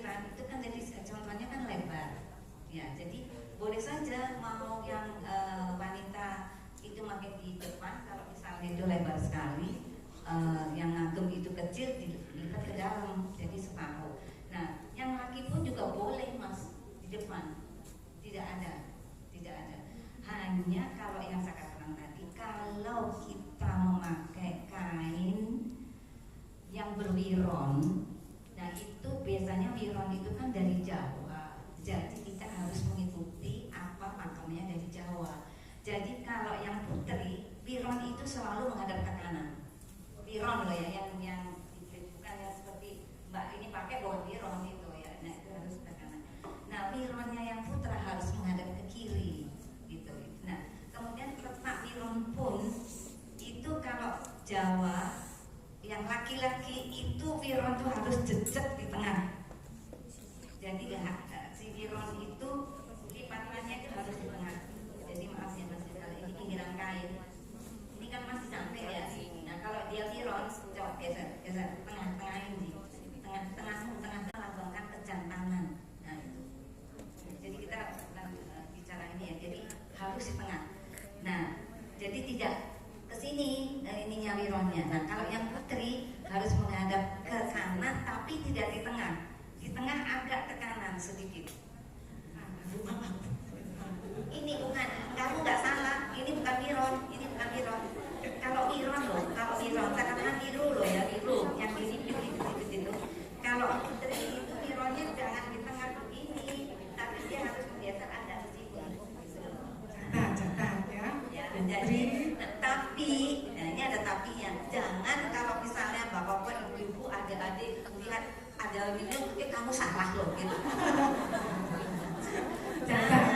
kelahiran itu kan jadi contohnya kan lebar, ya. Jadi boleh saja mau yang wanita itu makin di depan, kalau misalnya itu lebar sekali, yang ngagem itu kecil dilipat ke dalam, jadi separuh. Nah, yang laki pun juga boleh mas di depan, tidak ada. Hanya kalau yang saya katakan tadi, kalau kita memakai kain yang berwiron, nah itu biasanya wiron itu kan dari Jawa, jadi kita harus mengikuti apa makamnya dari Jawa. Jadi kalau yang putri, wiron itu selalu menghadap ke kanan. Wiron loh ya, yang bukan yang seperti mbak ini pakai bawa wiron itu ya, nah itu harus ke kanan. Nah wironnya yang putra harus menghadap ke kiri gitu. Nah kemudian letak wiron pun itu kalau Jawa yang laki-laki itu wiron tuh harus jejak di tengah. Jadi si wiron itu lipatannya itu harus di tengah. Jadi maaf ya mas, kalau ini pinggiran kain, ini kan masih sampai ya. Nah kalau dia wiron, coba geser tengah ini, tengah lambangkan kejantanan. Nah itu. Jadi kita bicara ini ya. Jadi harus di tengah. Nah jadi tidak ke sini ininya wironnya. Nah kalau yang putri harus menghadap ke kanan tapi tidak di tengah. Di tengah agak ke kanan sedikit. Ini bukan, kamu nggak salah. Ini bukan wiron, Kalau wiron loh, katakan biru loh ya, biru. Yang ini itu. Kalau putri itu wironnya jangan di tengah begini, tapi dia harus bergeser agak ke sini. Catat ya. Jadi, tapi, nah ini ada tapinya. Jangan kalau misalnya bapak-bapak, ibu-ibu, adik-adik lihat ada minum, kamu salah loh gitu. Catat